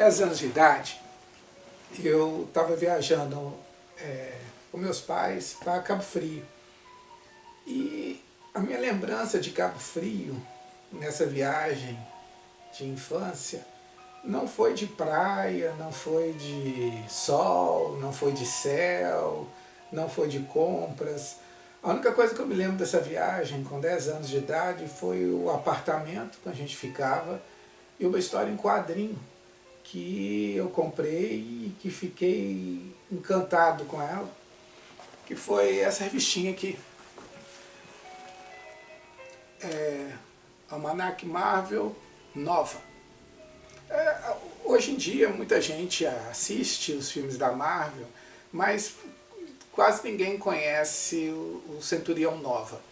10 anos de idade, eu estava viajando com meus pais para Cabo Frio. E a minha lembrança de Cabo Frio, nessa viagem de infância, não foi de praia, não foi de sol, não foi de céu, não foi de compras. A única coisa que eu me lembro dessa viagem, com 10 anos de idade, foi o apartamento que a gente ficava e uma história em quadrinho que eu comprei e que fiquei encantado com ela, que foi essa revistinha aqui. Almanac Marvel Nova. Hoje em dia muita gente assiste os filmes da Marvel, mas quase ninguém conhece o Centurião Nova.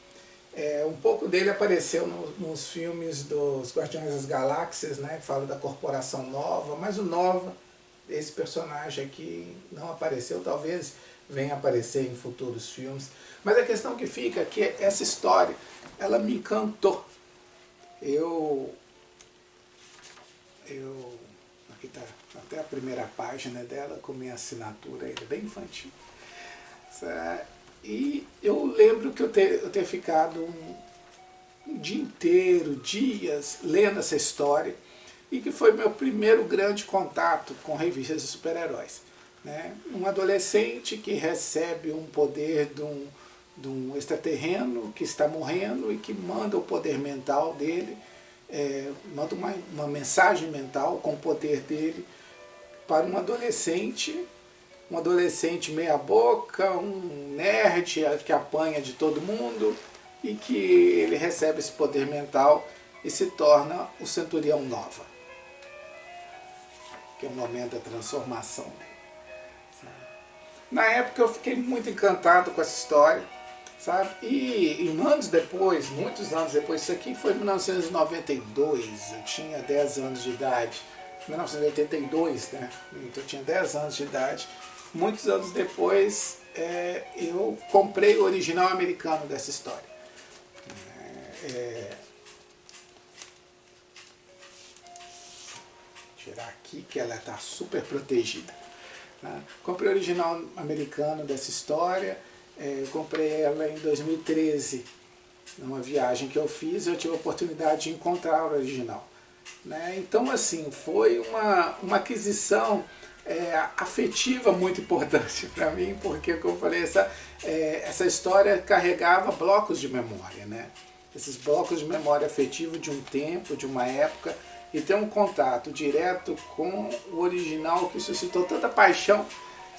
Um pouco dele apareceu nos filmes dos Guardiões das Galáxias, né, que fala da Corporação Nova, mas o Nova, esse personagem aqui, não apareceu, talvez venha aparecer em futuros filmes. Mas a questão que fica é que essa história, ela me encantou. Aqui está até a primeira página dela, com minha assinatura ainda bem infantil. E eu lembro que eu ter ficado um dia inteiro, dias, lendo essa história, e que foi meu primeiro grande contato com revistas de super-heróis. Né? Um adolescente que recebe um poder de um extraterreno que está morrendo e que manda o poder mental dele, manda uma mensagem mental com o poder dele para um adolescente meia boca, um nerd que apanha de todo mundo, e que ele recebe esse poder mental e se torna o Centurião Nova, que é o momento da transformação dele. Na época eu fiquei muito encantado com essa história, sabe? E anos depois, muitos anos depois, isso aqui foi em 1992, eu tinha 10 anos de idade, 1982, né? Então eu tinha 10 anos de idade. Muitos anos depois, eu comprei o original americano dessa história. Tirar aqui que ela está super protegida. Né? Comprei o original americano dessa história, comprei ela em 2013, numa viagem que eu fiz, eu tive a oportunidade de encontrar o original. Né? Então, assim, foi uma aquisição afetiva muito importante para mim, porque, como eu falei, essa história carregava blocos de memória, né? Esses blocos de memória afetiva de um tempo, de uma época, e ter um contato direto com o original que suscitou tanta paixão,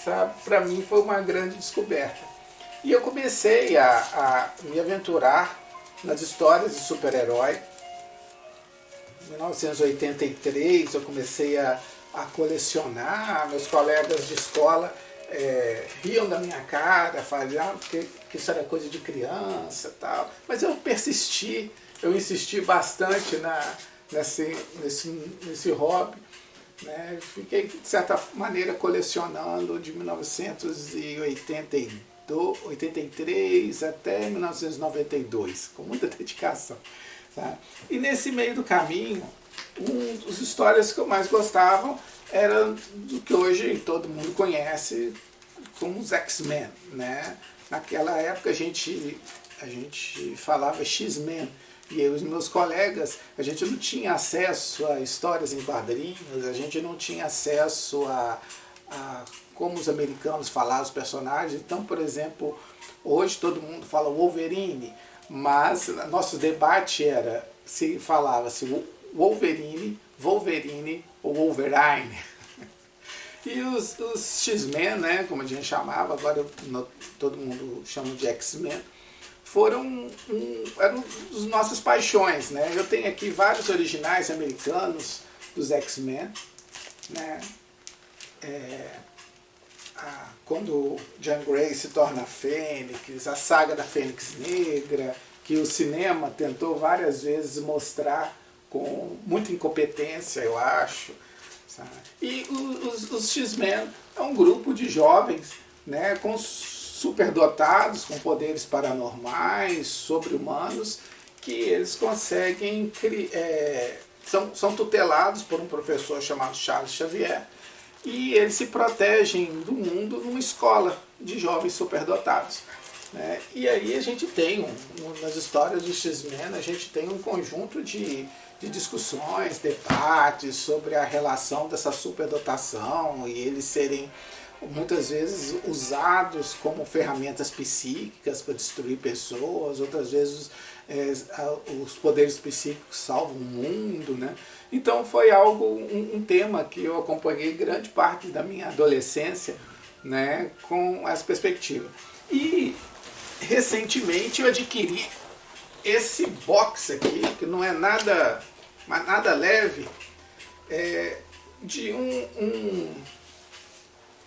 sabe? Para mim foi uma grande descoberta. E eu comecei a me aventurar nas histórias de super-herói. Em 1983 eu comecei a colecionar, meus colegas de escola riam da minha cara, falavam que isso era coisa de criança e tal, mas eu persisti, eu insisti bastante nesse hobby, né? Fiquei de certa maneira colecionando de 1983 até 1992, com muita dedicação. Tá? E nesse meio do caminho, uma das histórias que eu mais gostava era do que hoje todo mundo conhece como os X-Men. Né? Naquela época a gente falava X-Men, e eu e os meus colegas, a gente não tinha acesso a histórias em quadrinhos, a gente não tinha acesso a como os americanos falavam os personagens. Então, por exemplo, hoje todo mundo fala Wolverine, mas nosso debate era se falava-se Wolverine ou Wolverine. E os X-Men, né, como a gente chamava, agora todo mundo chama de X-Men, eram as nossas paixões. Né? Eu tenho aqui vários originais americanos dos X-Men. Né? Quando Jean Grey se torna Fênix, a saga da Fênix Negra, que o cinema tentou várias vezes mostrar com muita incompetência, eu acho. Sabe? E os X-Men é um grupo de jovens, né, com superdotados, com poderes paranormais, sobre-humanos, que eles conseguem são tutelados por um professor chamado Charles Xavier, e eles se protegem do mundo numa escola de jovens superdotados. Né? E aí a gente tem, nas histórias dos X-Men, a gente tem um conjunto de discussões, debates sobre a relação dessa superdotação e eles serem muitas vezes usados como ferramentas psíquicas para destruir pessoas, outras vezes os poderes psíquicos salvam o mundo, né? Então foi um tema que eu acompanhei grande parte da minha adolescência, né, com essa perspectiva. E recentemente eu adquiri esse box aqui, que não é nada leve, de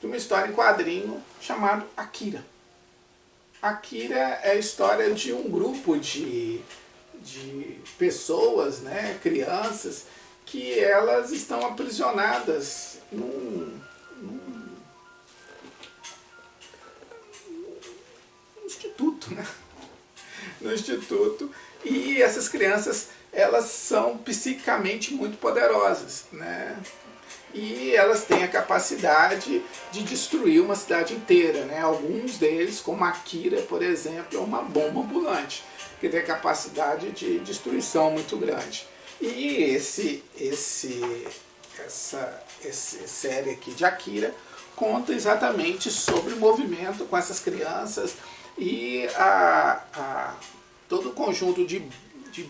uma história em quadrinho chamado Akira. Akira é a história de um grupo de pessoas, né, crianças, que elas estão aprisionadas num instituto, né? No instituto, e essas crianças, elas são psicicamente muito poderosas, né? E elas têm a capacidade de destruir uma cidade inteira, né? Alguns deles, como Akira, por exemplo, é uma bomba ambulante, que tem a capacidade de destruição muito grande. E essa série aqui de Akira conta exatamente sobre o movimento com essas crianças e todo o conjunto de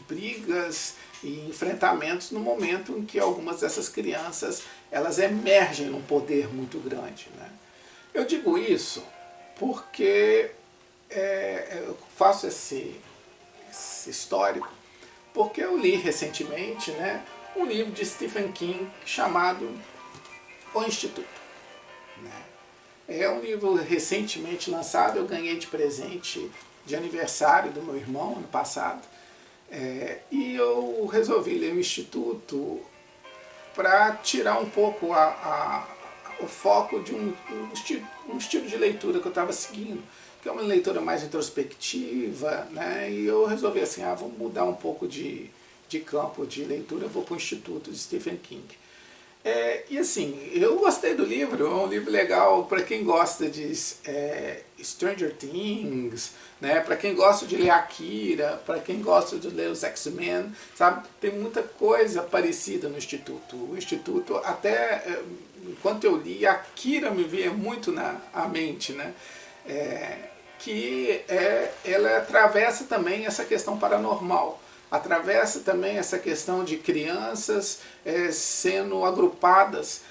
brigas e enfrentamentos no momento em que algumas dessas crianças elas emergem num poder muito grande, né? Eu digo isso porque eu faço esse histórico porque eu li recentemente, né, um livro de Stephen King chamado O Instituto, né? É um livro recentemente lançado, eu ganhei de presente de aniversário do meu irmão ano passado, e eu resolvi ler o Instituto para tirar um pouco o foco de um estilo de leitura que eu estava seguindo, que é uma leitura mais introspectiva, né? E eu resolvi assim, vamos mudar um pouco de campo de leitura, eu vou para o Instituto de Stephen King. E assim, eu gostei do livro, é um livro legal para quem gosta de Stranger Things, né? Para quem gosta de ler Akira, para quem gosta de ler os X-Men, sabe? Tem muita coisa parecida no Instituto. O Instituto, até enquanto eu li, Akira me veio muito à mente, né? Ela atravessa também essa questão paranormal. Atravessa também essa questão de crianças sendo agrupadas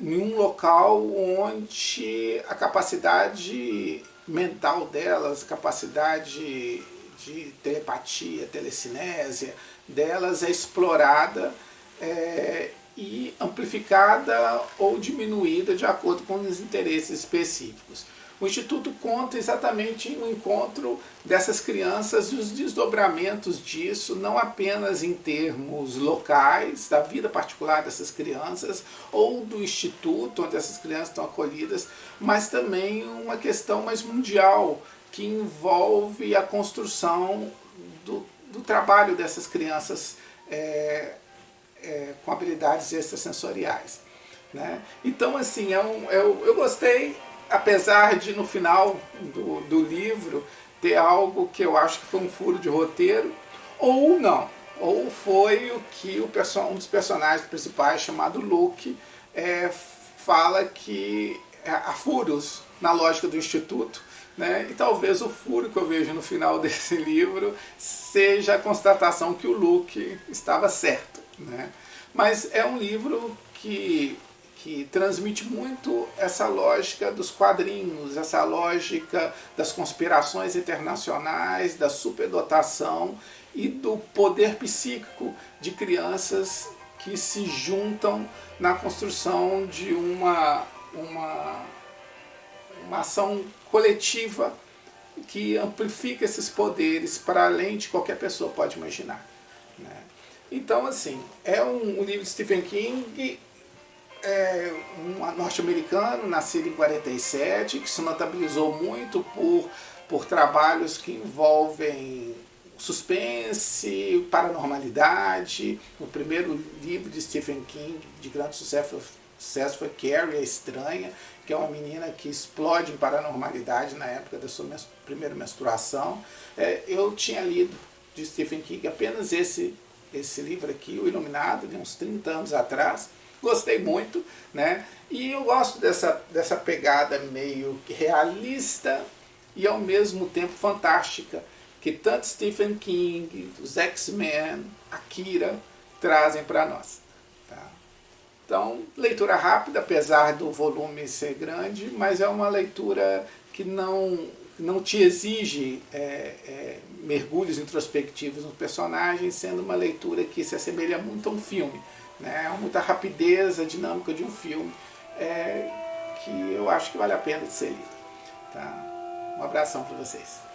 em um local onde a capacidade mental delas, a capacidade de telepatia, telecinésia delas é explorada e amplificada ou diminuída de acordo com os interesses específicos. O Instituto conta exatamente no encontro dessas crianças e os desdobramentos disso, não apenas em termos locais, da vida particular dessas crianças, ou do Instituto onde essas crianças estão acolhidas, mas também uma questão mais mundial, que envolve a construção do trabalho dessas crianças com habilidades extrasensoriais, né? Então, assim, eu gostei, apesar de no final do livro ter algo que eu acho que foi um furo de roteiro, ou não, ou foi o que um dos personagens principais, chamado Luke, fala que há furos na lógica do Instituto, né? E talvez o furo que eu vejo no final desse livro seja a constatação que o Luke estava certo, né? Mas é um livro que transmite muito essa lógica dos quadrinhos, essa lógica das conspirações internacionais, da superdotação e do poder psíquico de crianças que se juntam na construção de uma ação coletiva que amplifica esses poderes para além de qualquer pessoa pode imaginar, né? Então, assim, é um livro de Stephen King, um norte-americano, nascido em 47, que se notabilizou muito por trabalhos que envolvem suspense, paranormalidade. O primeiro livro de Stephen King de grande sucesso foi Carrie, a Estranha, que é uma menina que explode em paranormalidade na época da sua primeira menstruação. Eu tinha lido de Stephen King apenas esse livro aqui, O Iluminado, de uns 30 anos atrás. Gostei muito, né? E eu gosto dessa pegada meio realista e ao mesmo tempo fantástica, que tanto Stephen King, os X-Men, Akira trazem para nós. Tá? Então, leitura rápida, apesar do volume ser grande, mas é uma leitura que não te exige mergulhos introspectivos nos personagens, sendo uma leitura que se assemelha muito a um filme. Né? Muita rapidez, a dinâmica de um filme, que eu acho que vale a pena de ser lido. Tá? Um abração para vocês.